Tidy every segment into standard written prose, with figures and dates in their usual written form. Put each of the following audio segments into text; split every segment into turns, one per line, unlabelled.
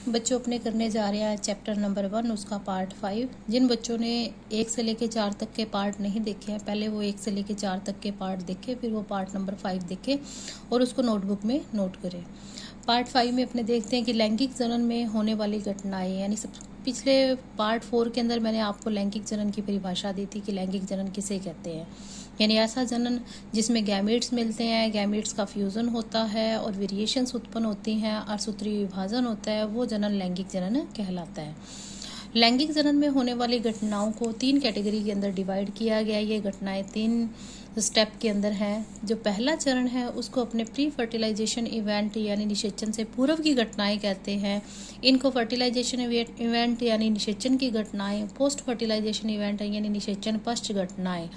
बच्चों अपने करने जा रहे हैं चैप्टर नंबर 1 उसका पार्ट 5। जिन बच्चों ने 1 से लेके 4 तक के पार्ट नहीं देखे हैं, पहले वो 1 से लेके 4 तक के पार्ट देखे, फिर वो पार्ट नंबर 5 देखे और उसको नोटबुक में नोट करें। पार्ट 5 में अपने देखते हैं कि लैंगिक जनन में होने वाली घटनाएं, यानी सब पिछले पार्ट 4 के अंदर मैंने आपको लैंगिक जनन की परिभाषा दी थी कि लैंगिक जनन किसे कहते हैं। यानी ऐसा जनन जिसमें गैमेट्स मिलते हैं, गैमेट्स का फ्यूजन होता है और वेरिएशंस उत्पन्न होती हैं और सूत्रीय विभाजन होता है, वो जनन लैंगिक जनन कहलाता है। लैंगिक जनन में होने वाली घटनाओं को 3 कैटेगरी के अंदर डिवाइड किया गया। ये घटनाएं 3 स्टेप के अंदर हैं। जो पहला चरण है उसको अपने प्री फर्टिलाइजेशन इवेंट यानी निषेचन से पूर्व की घटनाएं कहते हैं। इनको फर्टिलाइजेशन इवेंट यानी निषेचन की घटनाएं, पोस्ट फर्टिलाइजेशन इवेंट यानी निषेचन पश्च घटनाएं।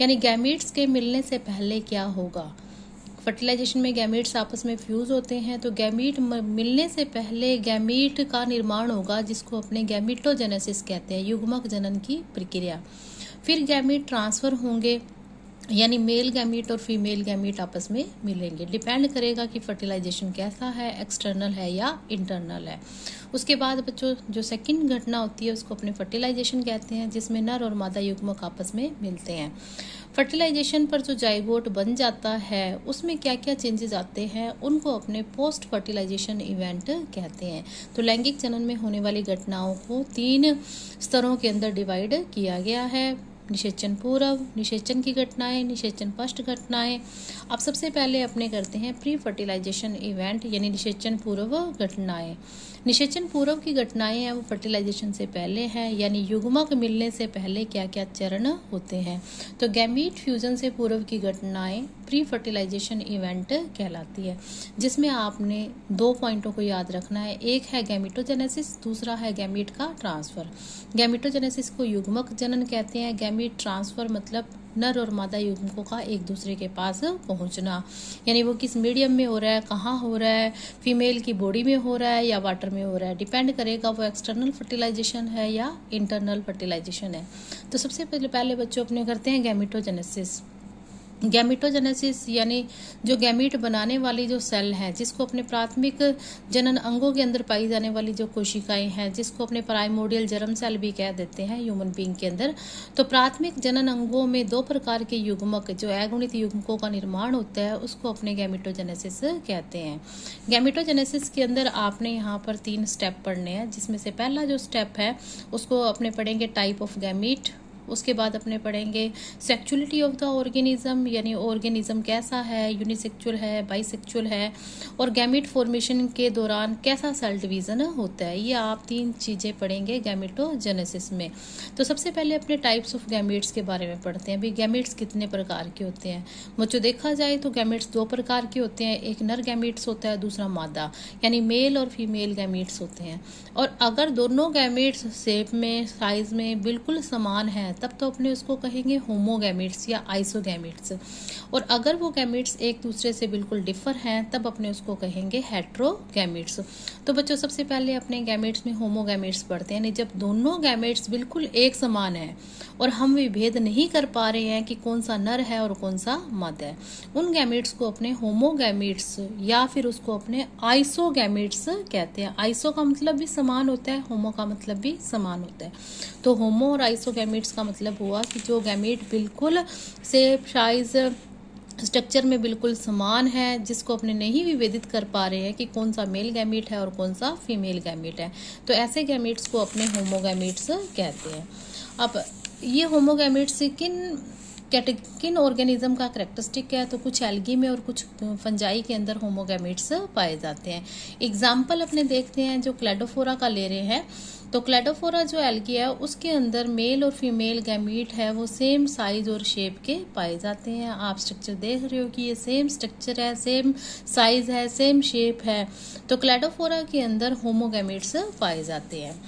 यानी गैमेट्स के मिलने से पहले क्या होगा। फर्टिलाइजेशन में गैमेट्स आपस में फ्यूज होते हैं, तो गैमीट मिलने से पहले गैमीट का निर्माण होगा, जिसको अपने गैमीटोजेनेसिस कहते हैं, युग्मक जनन की प्रक्रिया। फिर गैमीट ट्रांसफर होंगे, यानी मेल गैमीट और फीमेल गैमीट आपस में मिलेंगे। डिपेंड करेगा कि फर्टिलाइजेशन कैसा है, एक्सटर्नल है या इंटरनल है। उसके बाद बच्चों जो सेकंड घटना होती है उसको अपने फर्टिलाइजेशन कहते हैं, जिसमें नर और मादा युग्मक आपस में मिलते हैं। फर्टिलाइजेशन पर जो जाइगोट बन जाता है उसमें क्या क्या चेंजेस आते हैं, उनको अपने पोस्ट फर्टिलाइजेशन इवेंट कहते हैं। तो लैंगिक जनन में होने वाली घटनाओं को 3 स्तरों के अंदर डिवाइड किया गया है। निषेचन पूर्व, निषेचन की घटनाएं, निषेचन पश्च घटनाएं। अब सबसे पहले अपने करते हैं प्री फर्टिलाइजेशन इवेंट यानी निषेचन पूर्व घटनाएं। निषेचन पूर्व की घटनाएं हैं वो फर्टिलाइजेशन से पहले हैं, यानी युग्मक मिलने से पहले क्या क्या चरण होते हैं। तो गैमीट फ्यूजन से पूर्व की घटनाएं प्री फर्टिलाइजेशन इवेंट कहलाती है, जिसमें आपने 2 पॉइंटों को याद रखना है। एक है गैमीटोजेनेसिस, दूसरा है गैमीट का ट्रांसफर। गैमीटोजेनेसिस को युग्मक जनन कहते हैं। गैमीट ट्रांसफर मतलब नर और मादा युग्मकों का एक दूसरे के पास पहुंचना, यानी वो किस मीडियम में हो रहा है, कहाँ हो रहा है, फीमेल की बॉडी में हो रहा है या वाटर में हो रहा है, डिपेंड करेगा वो एक्सटर्नल फर्टिलाइजेशन है या इंटरनल फर्टिलाइजेशन है। तो सबसे पहले बच्चों अपने करते हैं गैमीटोजेनेसिस। गैमीटोजेनेसिस यानी जो गैमीट बनाने वाली जो सेल है, जिसको अपने प्राथमिक जनन अंगों के अंदर पाई जाने वाली जो कोशिकाएं हैं, जिसको अपने प्राइमोडियल जर्म सेल भी कह देते हैं ह्यूमन बीइंग के अंदर। तो प्राथमिक जनन अंगों में 2 प्रकार के युग्मक, जो अगुणित युग्मकों का निर्माण होता है, उसको अपने गैमीटोजेनेसिस कहते हैं। गैमीटोजेनेसिस के अंदर आपने यहाँ पर 3 स्टेप पढ़ने हैं, जिसमें से पहला जो स्टेप है उसको अपने पढ़ेंगे टाइप ऑफ गैमीट। उसके बाद अपने पढ़ेंगे सेक्सुअलिटी ऑफ द ऑर्गेनिज्म, यानी ऑर्गेनिज्म कैसा है, यूनिसेक्सुअल है, बाइसेक्सुअल है, और गैमीट फॉर्मेशन के दौरान कैसा सेल डिवीजन होता है। ये आप 3 चीजें पढ़ेंगे गैमीटोजेनेसिस में। तो सबसे पहले अपने टाइप्स ऑफ गैमीट्स के बारे में पढ़ते हैं। भाई गैमीट्स कितने प्रकार के होते हैं। बच्चों देखा जाए तो गैमीट्स 2 प्रकार के होते हैं, एक नर गैमीट्स होता है, दूसरा मादा, यानी मेल और फीमेल गैमीट्स होते हैं। और अगर दोनों गैमीट्स शेप में, साइज में बिल्कुल समान है, तब तो अपने उसको कहेंगे होमोगैमीट्स या आइसोगैमीट्स। और अगर वो गैमीट्स एक दूसरे से बिल्कुल डिफर हैं, तब अपने उसको कहेंगे हेट्रोगैमीट्स। तो बच्चों सबसे पहले अपने गैमीट्स में होमोगैमीट्स पढ़ते हैं, जब दोनों गैमीट्स बिल्कुल एक समान है और हम विभेद नहीं कर पा रहे हैं कि कौन सा नर है और कौन सा मादा है, उन गैमीट्स को अपने होमोगैमीट्स या फिर उसको अपने आइसोगैमीट्स कहते हैं। आइसो का मतलब भी समान होता है, होमो का मतलब भी समान होता है। तो होमो और आइसोगैमीट्स का मतलब हुआ कि जो गैमीट बिल्कुल शेप, साइज, स्ट्रक्चर में बिल्कुल समान है, जिसको अपने नहीं विभेदित कर पा रहे हैं कि कौन सा मेल गैमीट है और कौन सा फीमेल गैमीट है, तो ऐसे गैमीट्स को अपने होमोगैमीट्स कहते हैं। अब ये होमोगैमीट्स किन ऑर्गेनिज्म का कैरेक्टरिस्टिक है, तो कुछ एल्गी में और कुछ फंजाई के अंदर होमोगैमीट्स पाए जाते हैं। एग्जाम्पल अपने देखते हैं जो क्लेडोफोरा का ले रहे हैं। तो क्लेडोफोरा जो एल्गी है उसके अंदर मेल और फीमेल गैमीट है वो सेम साइज और शेप के पाए जाते हैं। आप स्ट्रक्चर देख रहे हो कि ये सेम स्ट्रक्चर है, सेम साइज है, सेम शेप है। तो क्लेडोफोरा के अंदर होमोगैमीट्स पाए जाते हैं।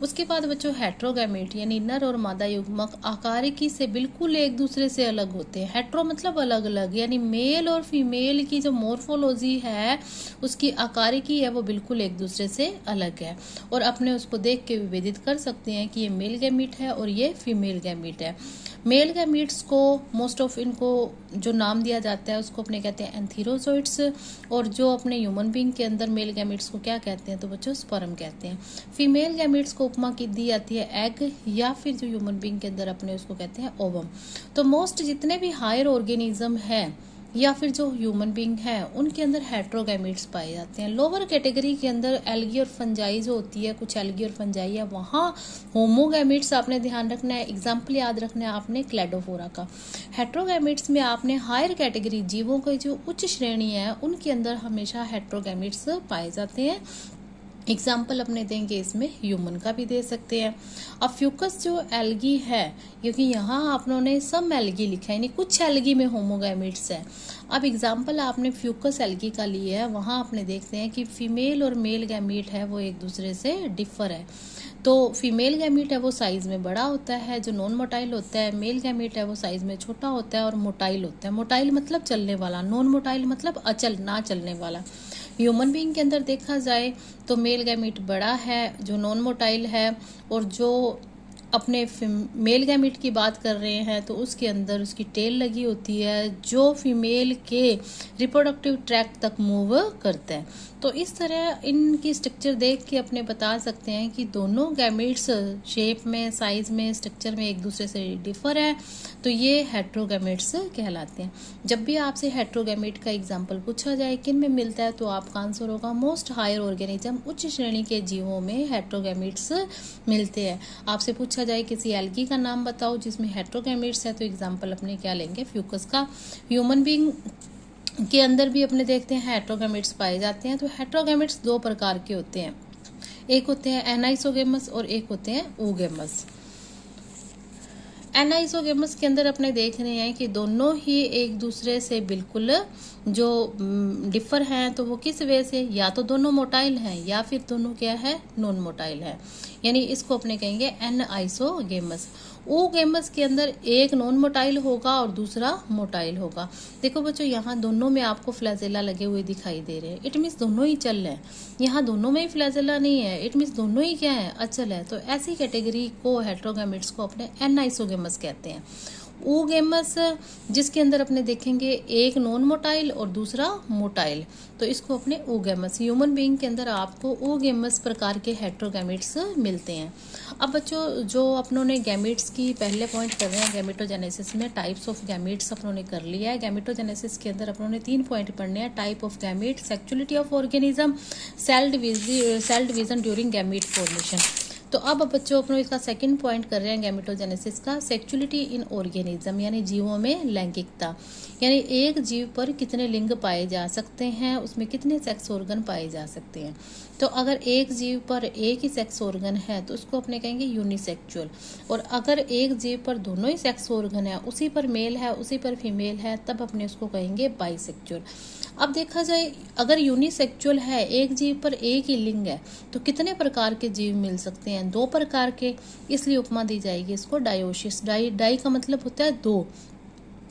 उसके बाद बच्चों हेट्रोगैमेट यानी नर और मादा युग्मक आकारिकी से बिल्कुल एक दूसरे से अलग होते हैं। हेट्रो मतलब अलग अलग, यानी मेल और फीमेल की जो मॉर्फोलॉजी है उसकी आकारिकी है वो बिल्कुल एक दूसरे से अलग है, और अपने उसको देख के विभेदित कर सकते हैं कि ये मेल गैमीट है और ये फीमेल गैमीट है। मेल गैमीट्स को मोस्ट ऑफ इनको जो नाम दिया जाता है उसको अपने कहते हैं एंथीरोजोइट्स, और जो अपने ह्यूमन बीइंग के अंदर मेल गैमीट्स को क्या कहते हैं तो बच्चों स्पर्म कहते हैं। फीमेल गैमीट्स को उपमा की दी जाती है एग, या फिर जो ह्यूमन बीइंग के अंदर अपने उसको कहते हैं ओवम। तो मोस्ट जितने भी हायर ऑर्गेनिज्म है या फिर जो ह्यूमन बीइंग है उनके अंदर हेट्रोगैमीट्स पाए जाते हैं। लोअर कैटेगरी के अंदर एल्गी और फंजाई जो होती है, कुछ एल्गी और फंजाई है, वहाँ होमोगैमीट्स आपने ध्यान रखना है। एग्जाम्पल याद रखना है आपने क्लेडोफोरा का। हेट्रोगैमीट्स में आपने हायर कैटेगरी जीवों की जो उच्च श्रेणी है उनके अंदर हमेशा हेट्रोगैमीट्स पाए जाते हैं। एग्जाम्पल अपने देंगे इसमें ह्यूमन का भी दे सकते हैं। अब फ्यूकस जो एल्गी है, क्योंकि यहाँ आपने सब एल्गी लिखा है यानी कुछ एल्गी में होमोगैमीट्स है। अब एग्जाम्पल आपने फ्यूकस एल्गी का लिया है, वहाँ आपने देखते हैं कि फीमेल और मेल गैमीट है वो एक दूसरे से डिफर है। तो फीमेल गैमीट है वो साइज में बड़ा होता है, जो नॉन मोटाइल होता है। मेल गैमीट है वो साइज में छोटा होता है और मोटाइल होता है। मोटाइल मतलब चलने वाला, नॉन मोटाइल मतलब अचल ना चलने वाला। ह्यूमन बीइंग के अंदर देखा जाए तो मेल गैमीट बड़ा है जो नॉन मोटाइल है, और जो अपने मेल गैमीट की बात कर रहे हैं तो उसके अंदर उसकी टेल लगी होती है जो फीमेल के रिप्रोडक्टिव ट्रैक्ट तक मूव करता है। तो इस तरह इनकी स्ट्रक्चर देख के अपने बता सकते हैं कि दोनों गैमीट्स शेप में, साइज में, स्ट्रक्चर में एक दूसरे से डिफर है, तो ये हेट्रोगैमीट्स कहलाते हैं। जब भी आपसे हेट्रोगैमीट का एग्जाम्पल पूछा जाए किन में मिलता है, तो आपका आंसर होगा मोस्ट हायर ऑर्गेनिज्म, उच्च श्रेणी के जीवों में हेट्रोगैमीट्स मिलते हैं। आपसे पूछा जाए किसी एल्गी का नाम बताओ जिसमें हेट्रोगैमीट्स है, तो एग्जाम्पल अपने क्या लेंगे, फ्यूकस का। ह्यूमन बीइंग के अंदर भी अपने देखते हैं हेट्रोगैमीट्स पाए जाते हैं। तो हेट्रोगैमीट्स दो प्रकार के होते हैं, एक होते हैं एनाइसोगेमस और एक होते हैं oogamous। एनाइसोगेमस के अंदर अपने देख रहे हैं कि दोनों ही एक दूसरे से बिल्कुल जो डिफर हैं, तो वो किस वे से, या तो दोनों मोटाइल हैं या फिर दोनों क्या है, नॉन मोटाइल है, यानी इसको अपने कहेंगे एनाइसोगेमस। oogamous के अंदर एक नॉन मोटाइल होगा और दूसरा मोटाइल होगा। देखो बच्चों यहाँ दोनों में आपको फ्लैजेला लगे हुए दिखाई दे रहे हैं, इट मीन्स दोनों ही चल रहे हैं। यहाँ दोनों में ही फ्लैजेला नहीं है, इट मीन्स दोनों ही क्या है, अचल है। तो ऐसी कैटेगरी को हेट्रोगैमीट्स को अपने एनाइसोगेमस कहते हैं। oogamous जिसके अंदर अपने देखेंगे एक नॉन मोटाइल और दूसरा मोटाइल, तो इसको अपने oogamous। ह्यूमन बीइंग के अंदर आपको oogamous प्रकार के हेट्रोगैमीट्स मिलते हैं। अब बच्चों जो अपनों गैमीट्स की पहले पॉइंट कर रहे हैं गैमेटोजेनेसिस में, टाइप्स ऑफ गैमीट्स अपनों कर लिया है। गैमेटोजेनेसिस के अंदर अपनों 3 पॉइंट पढ़ने हैं, type of gamete, sexuality of organism, cell division during gamete formation. तो अब बच्चों अपनों इसका सेकंड पॉइंट कर रहे हैं गैमेटोजेनेसिस का, सेक्सुअलिटी इन ऑर्गेनिज्म, यानी जीवों में लैंगिकता, यानी एक जीव पर कितने लिंग पाए जा सकते हैं, उसमें कितने सेक्स ऑर्गन पाए जा सकते हैं। तो अगर एक जीव पर एक ही सेक्स ऑर्गन है तो उसको अपने कहेंगे यूनिसेक्सुअल, और अगर एक जीव पर दोनों ही सेक्स ऑर्गन है, उसी पर मेल है उसी पर फीमेल है, तब अपने उसको कहेंगे बाइसेक्सुअल। अब देखा जाए अगर यूनिसेक्सुअल है, एक जीव पर एक ही लिंग है, तो कितने प्रकार के जीव मिल सकते हैं, 2 प्रकार के, इसलिए उपमा दी जाएगी इसको डायोसिस। डाई का मतलब होता है 2,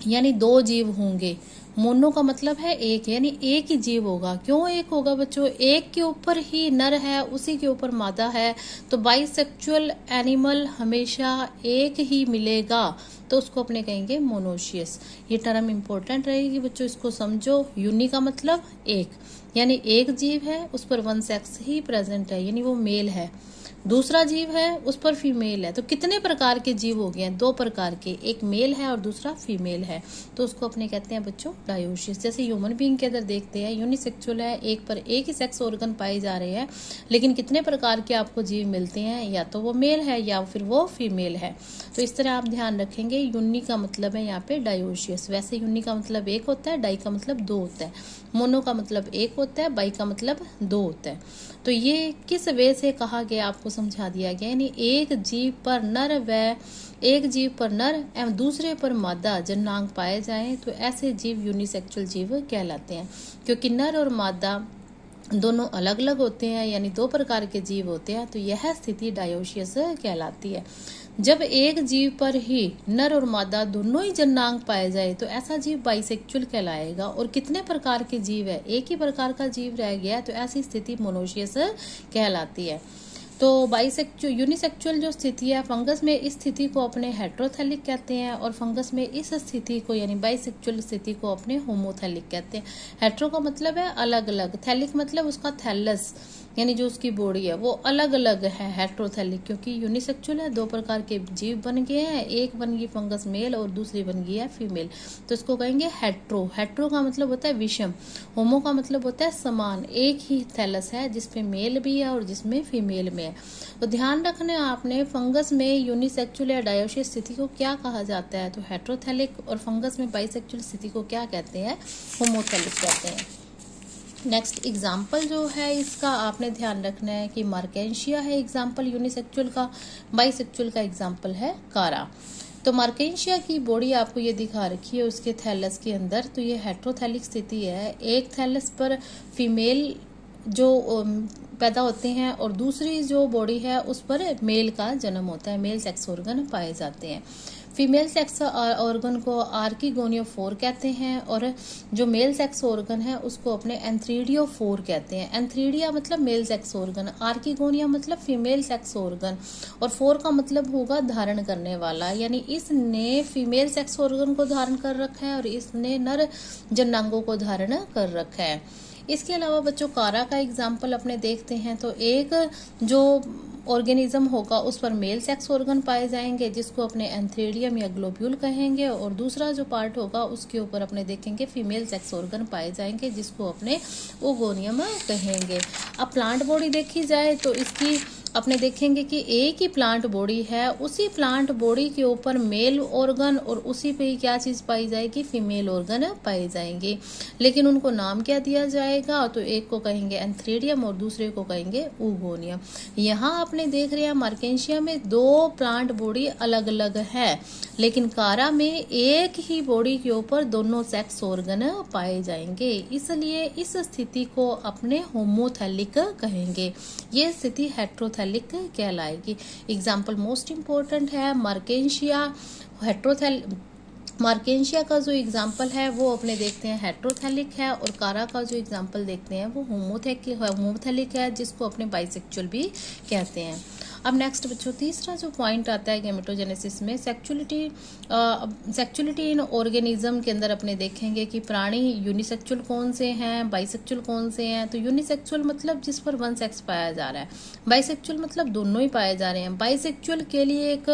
यानी 2 जीव होंगे। मोनो का मतलब है एक, यानी एक ही जीव होगा। क्यों एक होगा बच्चों, एक के ऊपर ही नर है उसी के ऊपर मादा है, तो बाइसेक्सुअल एनिमल हमेशा एक ही मिलेगा, तो उसको अपने कहेंगे मोनोशियस। ये टर्म इंपॉर्टेंट रहेगी बच्चों, इसको समझो। यूनि का मतलब एक, यानी एक जीव है उस पर 1 सेक्स ही प्रेजेंट है, यानी वो मेल है। दूसरा जीव है उस पर फीमेल है, तो कितने प्रकार के जीव हो गए, 2 प्रकार के, एक मेल है और दूसरा फीमेल है, तो उसको अपने कहते हैं बच्चों डायोसिस। जैसे ह्यूमन बीइंग के अंदर देखते हैं यूनिसेक्सुअल है, एक पर एक ही सेक्स ऑर्गन पाए जा रहे हैं, लेकिन कितने प्रकार के आपको जीव मिलते हैं, या तो वो मेल है या फिर वो फीमेल है। तो इस तरह आप ध्यान रखेंगे। यूनि का मतलब है यहाँ पे डायोसिस। वैसे यूनि का मतलब एक होता है, डाई का मतलब 2 होता है, मोनो का मतलब एक होता है, बाई का मतलब 2 होता है। तो ये किस वे से कहा गया आपको समझा दिया गया, यानी एक जीव पर नर एवं दूसरे पर मादा जन्नांग पाए जाएं तो ऐसे जीव यूनिसेक्सुअल जीव कहलाते हैं, क्योंकि नर और मादा दोनों अलग अलग होते हैं, यानी दो प्रकार के जीव होते हैं, तो यह स्थिति डायोसियस कहलाती है। जब एक जीव पर ही नर और मादा दोनों ही जननांग पाए जाए तो ऐसा जीव बाइसेक्चुअल कहलाएगा। और कितने प्रकार के जीव है, एक ही प्रकार का जीव रह गया तो ऐसी स्थिति मोनोशियस कहलाती है। तो बाइसेक्चुअल यूनिसेक्चुअल जो स्थिति है, फंगस में इस स्थिति को अपने हेट्रोथैलिक कहते हैं और फंगस में इस स्थिति को यानी बाइसेक्चुअल स्थिति को अपने होमोथैलिक कहते हैं। हेट्रो का मतलब है अलग अलग, थैलिक मतलब उसका थैलस यानी जो उसकी बॉडी है वो अलग अलग है हेट्रोथैलिक, क्योंकि यूनिसेक्चुअल है, दो प्रकार के जीव बन गए हैं, एक बन गई फंगस मेल और दूसरी बन गई है फीमेल, तो इसको कहेंगे हेट्रो। हेट्रो का मतलब होता है विषम, होमो का मतलब होता है समान, एक ही थैलस है जिसमें मेल भी है और जिसमें फीमेल में है। तो ध्यान रखना आपने, फंगस में यूनिसेक्चुअल या डायोसियस स्थिति को क्या कहा जाता है, तो हेट्रोथैलिक, और फंगस में बाइसेक्चुअल स्थिति को क्या कहते हैं, होमोथैलिक कहते हैं। नेक्स्ट एग्जाम्पल जो है इसका आपने ध्यान रखना है कि मार्केंशिया है एग्जाम्पल यूनिसेक्चुअल का, बाइसेक्चुअल का एग्जाम्पल है कारा। तो मार्केंशिया की बॉडी आपको ये दिखा रखी है उसके थैलस के अंदर, तो ये हेट्रोथैलिक स्थिति है, एक थैलस पर फीमेल जो पैदा होते हैं और दूसरी जो बॉडी है उस पर मेल का जन्म होता है, मेल सेक्स ऑर्गन पाए जाते हैं। फीमेल सेक्स ऑर्गन को आर्किगोनियोफोर कहते हैं और जो मेल सेक्स ऑर्गन है उसको अपने एंथ्रीडियोफोर कहते हैं। एंथ्रीडिया मतलब मेल सेक्स ऑर्गन, आर्किगोनिया मतलब फीमेल सेक्स ऑर्गन, और फोर का मतलब होगा धारण करने वाला, यानी इसने फीमेल सेक्स ऑर्गन को धारण कर रखा है और इसने नर जननांगों को धारण कर रखा है। इसके अलावा बच्चों कारा का एग्जाम्पल अपने देखते हैं, तो एक जो ऑर्गेनिज्म होगा उस पर मेल सेक्स ऑर्गन पाए जाएंगे जिसको अपने एंथ्रेडियम या ग्लोब्यूल कहेंगे, और दूसरा जो पार्ट होगा उसके ऊपर अपने देखेंगे फीमेल सेक्स ऑर्गन पाए जाएंगे जिसको अपने ओगोनियम कहेंगे। अब प्लांट बॉडी देखी जाए तो इसकी अपने देखेंगे कि एक ही प्लांट बॉडी है, उसी प्लांट बॉडी के ऊपर मेल ऑर्गन और उसी पे ही क्या चीज पाई जाएगी, फीमेल ऑर्गन पाई जाएंगी, लेकिन उनको नाम क्या दिया जाएगा, तो एक को कहेंगे एंथ्रेडियम और दूसरे को कहेंगे ओगोनियम। यहाँ आपने देख रहे हैं मार्केंशिया में दो प्लांट बॉडी अलग अलग है, लेकिन कारा में एक ही बॉडी के ऊपर दोनों सेक्स ऑर्गन पाए जाएंगे, इसलिए इस स्थिति को अपने होमोथैलिक कहेंगे। ये स्थिति हेट्रोथैलिक कहलाएगी। एग्जाम्पल मोस्ट इंपोर्टेंट है मार्केंशिया, मार्केंशिया का जो एग्जाम्पल है वो अपने देखते हैं हेट्रोथैलिक है, और कारा का जो एग्जाम्पल देखते हैं वो होमोथैलिक है जिसको अपने बाइसेक्चुअल भी कहते हैं। अब नेक्स्ट बच्चों तीसरा जो पॉइंट आता है गैमेटोजेनेसिस में सेक्चुअलिटी इन ऑर्गेनिज्म के अंदर अपने देखेंगे कि प्राणी यूनिसेक्चुअल कौन से हैं, बाइसेक्चुअल कौन से हैं। तो यूनिसेक्चुअल मतलब जिस पर वन सेक्स पाया जा रहा है, बाइसेक्चुअल मतलब दोनों ही पाए जा रहे हैं। बाइसेक्चुअल के लिए एक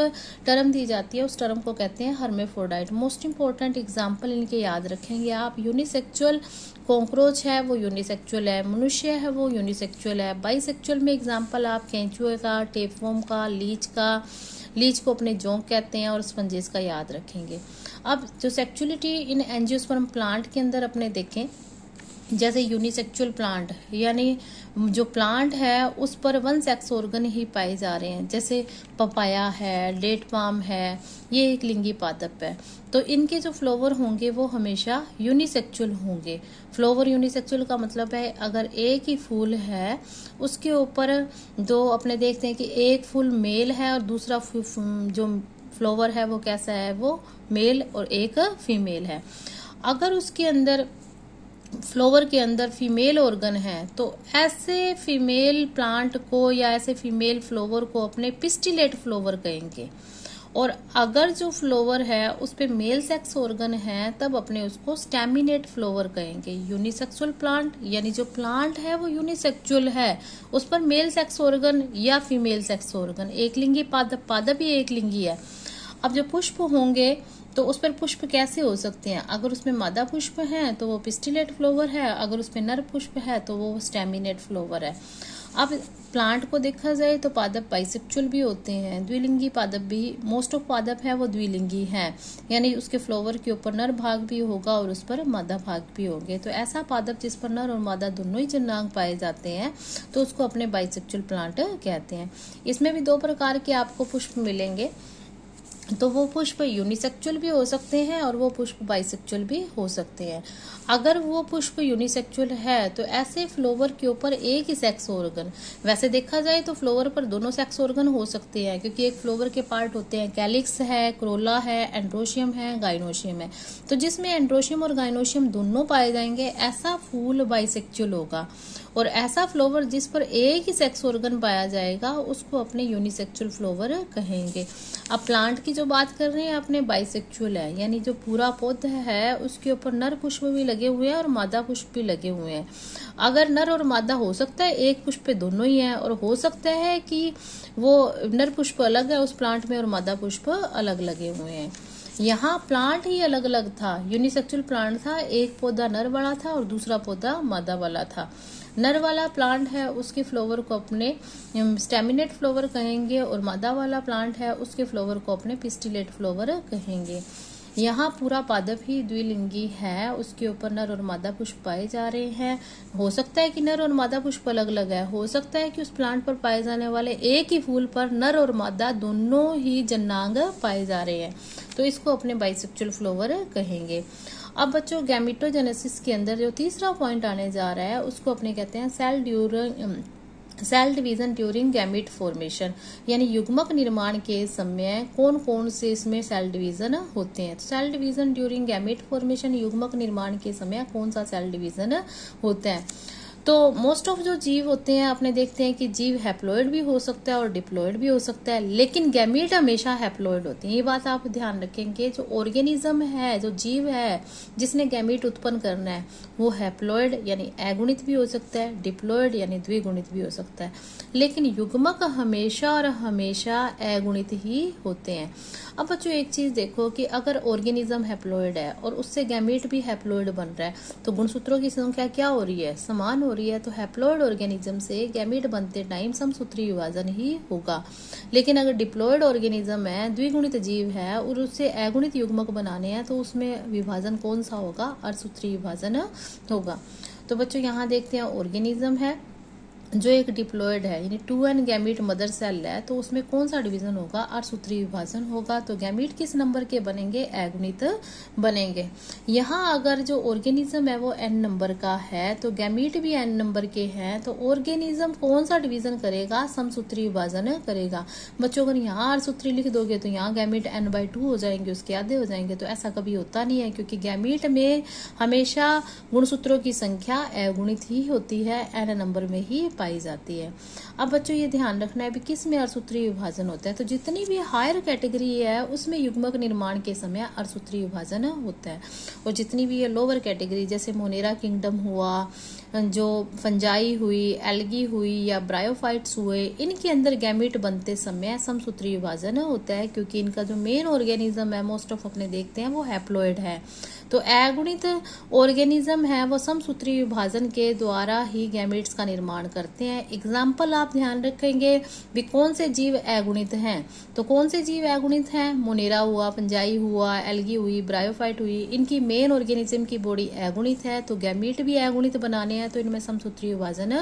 टर्म दी जाती है, उस टर्म को कहते हैं हर्मेफ्रोडाइट। मोस्ट इंपोर्टेंट एग्जाम्पल इनके याद रखेंगे आप, यूनिसेक्चुअल कॉकरोच है वो यूनिसेक्चुअल है, मनुष्य है वो यूनिसेक्चुअल है। बाइसेक्चुअल में एग्जाम्पल आप केंचुए का, टेपवर्म का, लीच को अपने जोंक कहते हैं और स्पंजेस का याद रखेंगे। अब जो सेक्चुअलिटी इन एंजियोस्पर्म प्लांट के अंदर अपने देखें, जैसे यूनिसेक्चुअल प्लांट यानी जो प्लांट है उस पर वन सेक्स ऑर्गन ही पाए जा रहे हैं, जैसे पपाया है, डेट पाम है, ये एक लिंगी पादप है, तो इनके जो फ्लावर होंगे वो हमेशा यूनिसेक्चुअल होंगे। फ्लावर यूनिसेक्चुअल का मतलब है अगर एक ही फूल है उसके ऊपर दो अपने देखते हैं कि एक फूल मेल है और दूसरा जो फ्लावर है वो कैसा है, वो मेल और एक फीमेल है। अगर उसके अंदर फ्लावर के अंदर फीमेल ऑर्गन है तो ऐसे फीमेल प्लांट को या ऐसे फीमेल फ्लावर को अपने पिस्टिलेट फ्लावर कहेंगे, और अगर जो फ्लावर है उस पे मेल सेक्स ऑर्गन है तब अपने उसको स्टैमिनेट फ्लावर कहेंगे। यूनिसेक्सुअल प्लांट यानी जो प्लांट है वो यूनिसेक्सुअल है, उस पर मेल सेक्स ऑर्गन या फीमेल सेक्स ऑर्गन, एक लिंगी पादप ही एक लिंगी है। अब जो पुष्प होंगे तो उस पर पुष्प कैसे हो सकते हैं, अगर उसमें मादा पुष्प है तो वो पिस्टिलेट फ्लावर है, अगर उसमें नर पुष्प है तो वो स्टैमिनेट फ्लावर है। अब प्लांट को देखा जाए तो पादप बाइसेक्चुअल भी होते हैं, द्विलिंगी पादप भी, मोस्ट ऑफ पादप है वो द्विलिंगी है, यानी उसके फ्लावर के ऊपर नर भाग भी होगा और उस पर मादा भाग भी होंगे। तो ऐसा पादप जिस पर नर और मादा दोनों ही जननांग पाए जाते हैं तो उसको अपने बाइसेक्चुअल प्लांट कहते हैं। इसमें भी दो प्रकार के आपको पुष्प मिलेंगे, तो वो पुष्प यूनिसेक्सुअल भी हो सकते हैं और वो पुष्प बाइसेक्सुअल भी हो सकते हैं। अगर वो पुष्प यूनिसेक्सुअल है तो ऐसे फ्लावर के ऊपर एक ही सेक्स ऑर्गन, वैसे देखा जाए तो फ्लावर पर दोनों सेक्स ऑर्गन हो सकते हैं, क्योंकि एक फ्लावर के पार्ट होते हैं, कैलिक्स है, क्रोला है, एंड्रोशियम है, गाइनोशियम है। तो जिसमें एंड्रोशियम और गाइनोशियम दोनों पाए जाएंगे ऐसा फूल बाइसेक्सुअल होगा। और ऐसा फ्लावर जिस पर एक ही सेक्स ऑर्गन पाया जाएगा उसको अपने यूनिसेक्सुअल फ्लावर कहेंगे। अब प्लांट की जो बात कर रहे हैं अपने बाइसेक्सुअल है, यानी जो पूरा पौधा है उसके ऊपर नर पुष्प भी लगे हुए हैं और मादा पुष्प भी लगे हुए हैं। अगर नर और मादा हो सकता है एक पुष्प पे दोनों ही है, और हो सकता है कि वो नर पुष्प अलग है उस प्लांट में और मादा पुष्प अलग लगे हुए हैं। यहाँ प्लांट ही अलग अलग था, यूनिसेक्सुअल प्लांट था, एक पौधा नर वाला था और दूसरा पौधा मादा वाला था। नर वाला प्लांट है उसके फ्लावर को अपने स्टेमिनेट फ्लावर कहेंगे और मादा वाला प्लांट है उसके फ्लावर को अपने पिस्टिलेट फ्लावर कहेंगे। यहाँ पूरा पादप ही द्विलिंगी है, उसके ऊपर नर और मादा पुष्प पाए जा रहे हैं। हो सकता है कि नर और मादा पुष्प अलग अलग है, हो सकता है कि उस प्लांट पर पाए जाने वाले एक ही फूल पर नर और मादा दोनों ही जन्नांग पाए जा रहे हैं, तो इसको अपने बाइसेक्सुअल फ्लावर कहेंगे। अब बच्चों गैमेटोजेनेसिस के अंदर जो तीसरा पॉइंट आने जा रहा है उसको अपने कहते हैं cell division during gamete formation, यानी युग्मक निर्माण के समय कौन कौन से इसमें सेल डिवीजन होते हैं। तो cell division during gamete formation, युग्मक निर्माण के समय कौन सा सेल डिवीजन होता है। तो मोस्ट ऑफ जो जीव होते हैं अपने देखते हैं कि जीव हैप्लॉइड भी हो सकता है और डिप्लॉइड भी हो सकता है, लेकिन गैमेट हमेशा हैप्लॉइड होते हैं। ये बात आप ध्यान रखेंगे। जो ऑर्गेनिज्म है, जो जीव है जिसने गैमेट उत्पन्न करना है, वो हैप्लॉइड यानी अगुणित भी हो सकता है, डिप्लॉइड यानी द्विगुणित भी हो सकता है, लेकिन युग्मक हमेशा और हमेशा अगुणित ही होते हैं। अब बच्चों एक चीज देखो कि अगर ऑर्गेनिज्म हैप्लॉइड है और उससे गैमेट भी हैप्लॉइड बन रहा है तो गुणसूत्रों की संख्या क्या हो रही है, समान हो रही है। तो हैप्लॉइड ऑर्गेनिज्म से गैमेट बनते टाइम समसूत्री विभाजन ही होगा। लेकिन अगर डिप्लॉइड ऑर्गेनिज्म है, द्विगुणित जीव है और उससे अगुणित युग्मक बनाने हैं तो उसमें विभाजन कौन सा होगा, अर्धसूत्री विभाजन होगा। तो बच्चों यहाँ देखते हैं ऑर्गेनिज्म है जो एक डिप्लॉइड है यानी 2n गैमीट मदर सेल है, तो उसमें कौन सा डिवीजन होगा, अर्धसूत्री विभाजन होगा। तो गैमीट किस नंबर के बनेंगे, अगुणित बनेंगे। यहाँ अगर जो ऑर्गेनिज्म है वो n नंबर का है तो गैमीट भी n नंबर के हैं, तो ऑर्गेनिज्म कौन सा डिवीजन करेगा, समसूत्री विभाजन करेगा। बच्चों अगर यहाँ अर्धसूत्री लिख दोगे तो यहाँ गैमीट n/2 हो जाएंगे, उसके आधे हो जाएंगे, तो ऐसा कभी होता नहीं है, क्योंकि गैमीट में हमेशा गुणसूत्रों की संख्या अगुणित ही होती है, n नंबर में ही पाई जाती है। अब बच्चों ये ध्यान रखना है भी किस में अर्धसूत्री विभाजन होता है। तो जितनी भी हायर कैटेगरी है उसमें युग्मक निर्माण के समय अर्धसूत्री विभाजन होता है, और जितनी भी ये लोअर कैटेगरी जैसे मोनेरा किंगडम हुआ, जो फंजाई हुई, एल्गी हुई या ब्रायोफाइट्स हुए, इनके अंदर गैमीट बनते समय समसूत्री विभाजन होता है, क्योंकि इनका जो मेन ऑर्गेनिज्म है मोस्ट ऑफ अपने देखते हैं वो हैप्लॉइड है। तो अगुणित ऑर्गेनिज्म है वो समसूत्री विभाजन के द्वारा ही गैमेट्स का निर्माण करते हैं। एग्जाम्पल आप ध्यान रखेंगे भी कौन से जीव अगुणित हैं। तो कौन से जीव अगुणित हैं, मोनेरा हुआ, फंजाई हुआ, एल्गी हुई, ब्रायोफाइट हुई, इनकी मेन ऑर्गेनिज्म की बॉडी अगुणित है, तो गैमीट भी अगुणित बनाने हैं, तो इनमें समसूत्री विभाजन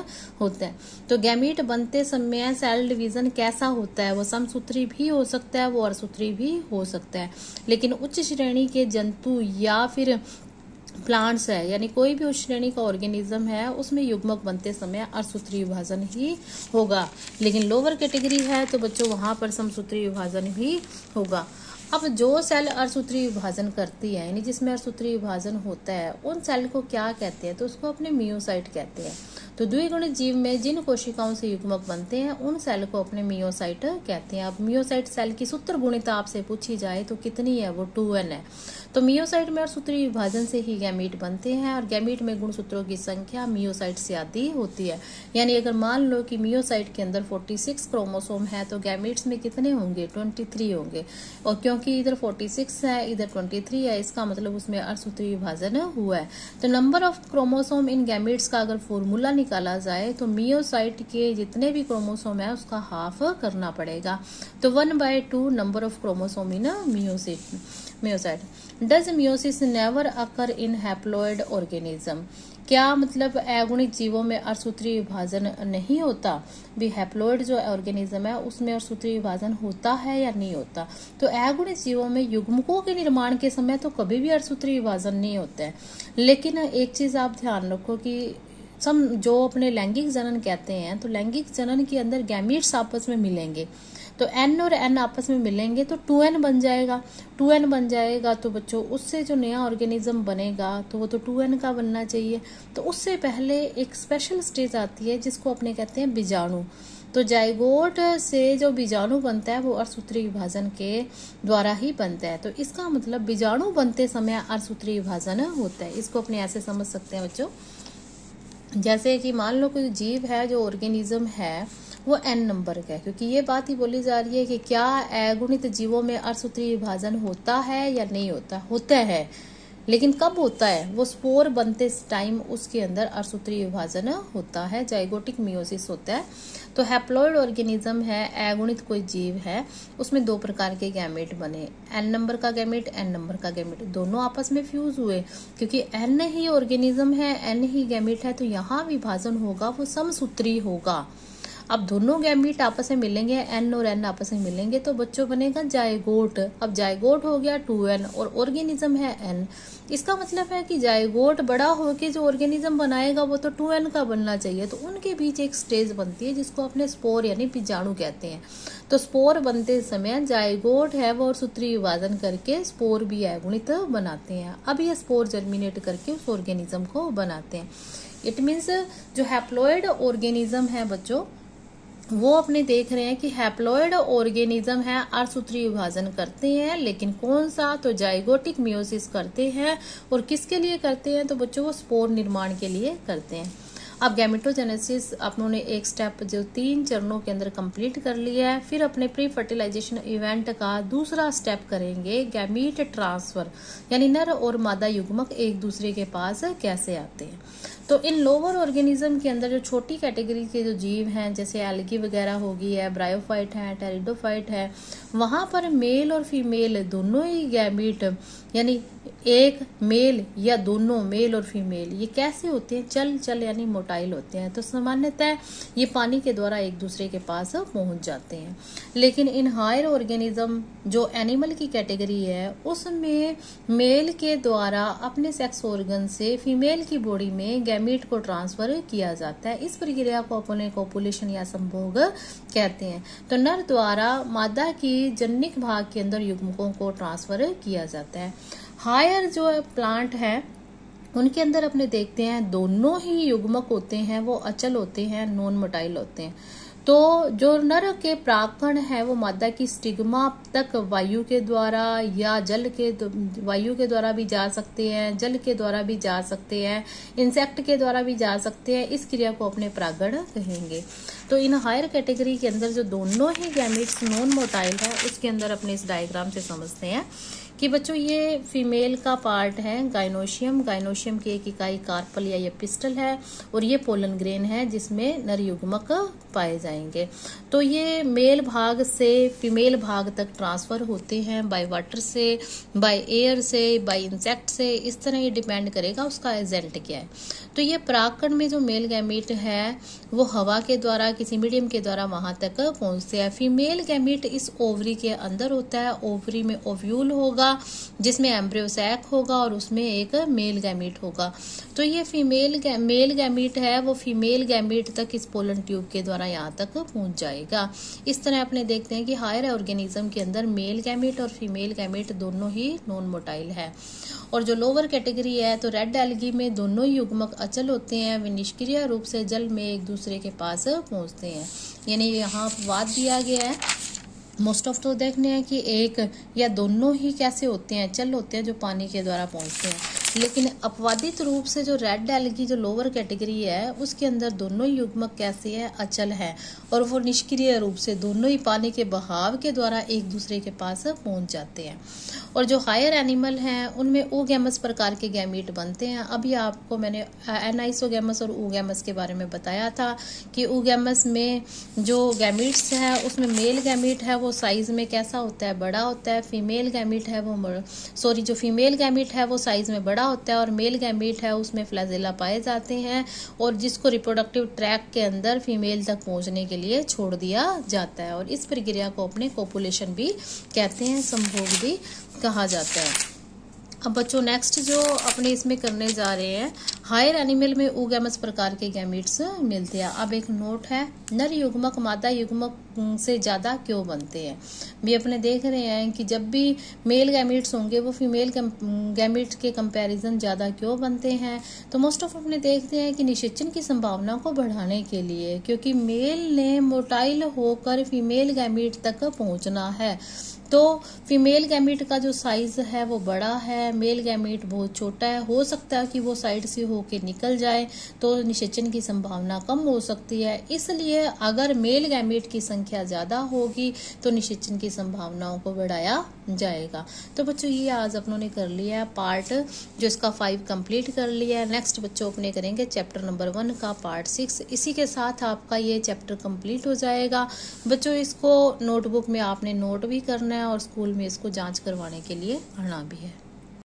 होता है। तो गैमीट बनते समय सेल डिवीजन कैसा होता है, वो समसूत्री भी हो सकता है, वो अर्धसूत्री भी हो सकता है। लेकिन उच्च श्रेणी के जंतु या फिर प्लांट्स है, यानी कोई भी उस श्रेणी का ऑर्गेनिज्म है उसमें युग्मक बनते समय अर्धसूत्री विभाजन ही होगा। लेकिन लोअर कैटेगरी है तो बच्चों वहां पर समसूत्री विभाजन भी होगा। अब जो सेल अर्धसूत्री विभाजन करती है यानी जिसमें अर्धसूत्री विभाजन होता है उन सेल को क्या कहते हैं, तो उसको अपने मियोसाइट कहते हैं। तो द्विगुणित जीव में जिन कोशिकाओं से युग्मक बनते हैं उन सेल को अपने मियोसाइट कहते हैं। अब मियोसाइट सेल की सूत्र गुणिता आपसे पूछी जाए तो कितनी है, वो 2n है। तो मियोसाइट में अर्धसूत्री विभाजन से ही गैमीट बनते हैं, और गैमीट में गुणसूत्रों की संख्या मियोसाइट से आधी होती है। यानी अगर मान लो कि मियोसाइट के अंदर 46 क्रोमोसोम है तो गैमीट्स में कितने होंगे, 23 होंगे। और क्योंकि इधर 46 है इधर 23 है, इसका मतलब उसमें अर्धसूत्री विभाजन हुआ है। तो number of chromosome in gametes का अगर फॉर्मूला निकाला जाए तो मियोसाइट के जितने भी क्रोमोसोम है उसका हाफ करना पड़ेगा। तो 1/2 number of chromosome in meiocyte. Does meiosis never occur in haploid organism? क्या मतलब अगुणित जीवों में अर्धसूत्री विभाजन नहीं होता? भी हैप्लॉइड जो ऑर्गेनिज्म है उसमें अर्धसूत्री विभाजन होता है या नहीं होता? तो अगुणित जीवों में युग्मकों के निर्माण के समय तो कभी भी अर्धसूत्री विभाजन नहीं होता है। लेकिन एक चीज आप ध्यान रखो कि जो अपने लैंगिक जनन कहते हैं, तो लैंगिक जनन के अंदर गैमीट्स आपस में मिलेंगे, तो N और N आपस में मिलेंगे तो 2N बन जाएगा। 2N बन जाएगा तो बच्चों उससे जो नया ऑर्गेनिज्म बनेगा तो वो तो 2N का बनना चाहिए। तो उससे पहले एक स्पेशल स्टेज आती है जिसको अपने कहते हैं बीजाणु। तो जाइगोट से जो बीजाणु बनता है वो अर्धसूत्री विभाजन के द्वारा ही बनता है। तो इसका मतलब बीजाणु बनते समय अर्धसूत्री विभाजन होता है। इसको अपने ऐसे समझ सकते हैं बच्चों, जैसे कि मान लो कोई जीव है, जो ऑर्गेनिज्म है वो N नंबर का है, क्योंकि ये बात ही बोली जा रही है कि क्या अगुणित जीवों में अर्धसूत्री विभाजन होता है या नहीं होता? होता है, लेकिन कब होता है? वो स्पोर बनते टाइम उसके अंदर अर्धसूत्री विभाजन होता है, जाइगोटिक मियोसिस होता है। तो हैप्लॉइड ऑर्गेनिज्म है, अगुणित कोई जीव है, उसमें 2 प्रकार के गैमेट बने, N नंबर का गैमेट, N नंबर का गैमेट, दोनों आपस में फ्यूज हुए। क्योंकि N ही ऑर्गेनिज्म है, N ही गैमेट है, तो यहाँ विभाजन होगा वो समसूत्री होगा। अब दोनों गैमीट आपस में मिलेंगे, N और N आपस में मिलेंगे तो बच्चों बनेगा जाइगोट। अब जाइगोट हो गया 2N और ऑर्गेनिज्म है N। इसका मतलब है कि जाइगोट बड़ा होके जो ऑर्गेनिज्म बनाएगा वो तो 2N का बनना चाहिए। तो उनके बीच एक स्टेज बनती है जिसको अपने स्पोर यानी बीजाणु कहते हैं। तो स्पोर बनते समय जाइगोट है वो अर्धसूत्री विभाजन करके स्पोर भी अगुणित बनाते हैं। अब ये स्पोर जर्मिनेट करके उस ऑर्गेनिज्म को बनाते हैं। इट मीन्स जो हैप्लॉइड ऑर्गेनिज्म है बच्चों, वो अपने देख रहे हैं कि हैप्लॉइड ऑर्गेनिज्म है, अर्धसूत्री विभाजन करते हैं, लेकिन कौन सा? तो जाइगोटिक मियोसिस करते हैं। और किसके लिए करते हैं? तो बच्चों वो स्पोर निर्माण के लिए करते हैं। अब गैमेटोजेनेसिस अपनों ने एक स्टेप जो 3 चरणों के अंदर कंप्लीट कर लिया है। फिर अपने प्री फर्टिलाइजेशन इवेंट का दूसरा स्टेप करेंगे, गैमीट ट्रांसफर, यानी नर और मादा युग्मक एक दूसरे के पास कैसे आते हैं। तो इन लोअर ऑर्गेनिज्म के अंदर जो छोटी कैटेगरी के जो जीव हैं, जैसे एल्गी वगैरह होगी है, ब्रायोफाइट है, टेरिडोफाइट है, वहां पर मेल और फीमेल दोनों ही गैमीट, यानी एक मेल या दोनों मेल और फीमेल, ये कैसे होते हैं? चल यानी मोटाइल होते हैं। तो सामान्यतः ये पानी के द्वारा एक दूसरे के पास पहुंच जाते हैं। लेकिन इन हायर ऑर्गेनिज्म जो एनिमल की कैटेगरी है, उसमें मेल के द्वारा अपने सेक्स ऑर्गन से फीमेल की बॉडी में गैमीट को ट्रांसफर किया जाता है। इस प्रक्रिया को अपने कोपुलेशन या संभोग कहते हैं। तो नर द्वारा मादा की जननिक भाग के अंदर युग्मकों को ट्रांसफर किया जाता है। हायर जो प्लांट है उनके अंदर अपने देखते हैं दोनों ही युग्मक होते हैं, वो अचल होते हैं, नॉन मोटाइल होते हैं। तो जो नर के प्राकण है वो मादा की स्टिग्मा तक वायु के द्वारा या वायु के द्वारा भी जा सकते हैं, जल के द्वारा भी जा सकते हैं, इंसेक्ट के द्वारा भी जा सकते हैं। इस क्रिया को अपने प्रागण कहेंगे। तो इन हायर कैटेगरी के अंदर जो दोनों ही गैमीट्स नॉन मोटाइल है, उसके अंदर अपने इस डायग्राम से समझते हैं कि बच्चों ये फीमेल का पार्ट है गाइनोशियम, गाइनोशियम की एक इकाई कार्पल या ये पिस्टल है, और ये पोलन ग्रेन है जिसमें नर युग्मक पाए जाएंगे। तो ये मेल भाग से फीमेल भाग तक ट्रांसफर होते हैं बाय वाटर से, बाय एयर से, बाय इंसेक्ट से। इस तरह ये डिपेंड करेगा उसका एजेंट क्या है। तो ये परागकण में जो मेल गैमीट है वो हवा के द्वारा किसी मीडियम के द्वारा वहां तक पहुंचते हैं। फीमेल गैमीट इस ओवरी के अंदर होता है। ओवरी में ओव्यूल होगा जिसमें एम्ब्रियो सैक होगा और उसमें एक मेल गैमीट होगा। तो ये मेल गैमीट है वो फीमेल गैमीट तक इस पोलन ट्यूब के द्वारा यहाँ तक पहुंच जाएगा। इस तरह अपने देखते हैं कि हायर ऑर्गेनिज्म के अंदर मेल गैमीट और फीमेल गैमीट दोनों ही नॉन मोटाइल है। और जो लोअर कैटेगरी है तो रेड एल्गी में दोनों युग्मक अचल होते हैं, वे निष्क्रिय रूप से जल में एक दूसरे के पास पहुंचते हैं। यानी यहाँ वाद दिया गया है मोस्ट ऑफ तो देखने हैं कि एक या दोनों ही कैसे होते हैं, चल होते हैं जो पानी के द्वारा पहुंचते हैं। लेकिन अपवादित रूप से जो रेड एल्गी जो लोअर कैटेगरी है उसके अंदर दोनों युग्मक कैसे है, अचल है, और वो निष्क्रिय रूप से दोनों ही पानी के बहाव के द्वारा एक दूसरे के पास पहुंच जाते हैं। और जो हायर एनिमल हैं उनमें ओगैमस प्रकार के गैमीट बनते हैं। अभी आपको मैंने एनाइसोगैमस और ओगैमस के बारे में बताया था कि ओगैमस में जो गैमीट्स है उसमें मेल गैमीट है वो साइज में कैसा होता है, बड़ा होता है। फीमेल गैमीट है वो जो फीमेल गैमीट है वो साइज में बड़ा बड़ा होता है और मेल गैमीट है उसमें फ्लैजेला पाए जाते हैं और जिसको रिप्रोडक्टिव ट्रैक के अंदर फीमेल तक पहुंचने के लिए छोड़ दिया जाता है और इस प्रक्रिया को अपने कोपुलेशन भी कहते हैं, संभोग भी कहा जाता है। अब बच्चों नेक्स्ट जो अपने इसमें करने जा रहे हैं, हायर एनिमल में oogamous प्रकार के गैमीट्स मिलते हैं। अब एक नोट है, नर युग्मक मादा युग्मक से ज्यादा क्यों बनते हैं। भी अपने देख रहे हैं कि जब भी मेल गैमीट्स होंगे वो फीमेल गैमीट्स के कंपैरिजन ज्यादा क्यों बनते हैं। तो मोस्ट ऑफ अपने देखते हैं कि निषेचन की संभावना को बढ़ाने के लिए, क्योंकि मेल ने मोटाइल होकर फीमेल गैमीट तक पहुंचना है। तो फीमेल गैमीट का जो साइज है वो बड़ा है, मेल गैमीट बहुत छोटा है, हो सकता है कि वो साइड से होके निकल जाए तो निषेचन की संभावना कम हो सकती है। इसलिए अगर मेल गैमीट की संख्या ज्यादा होगी तो निषेचन की संभावनाओं को बढ़ाया जाएगा। तो बच्चों ये आज अपनों ने कर लिया है पार्ट जो इसका 5 कंप्लीट कर लिया है। नेक्स्ट बच्चों अपने करेंगे चैप्टर नंबर 1 का पार्ट 6। इसी के साथ आपका ये चैप्टर कंप्लीट हो जाएगा। बच्चों इसको नोटबुक में आपने नोट भी करना है और स्कूल में इसको जांच करवाने के लिए आना भी है।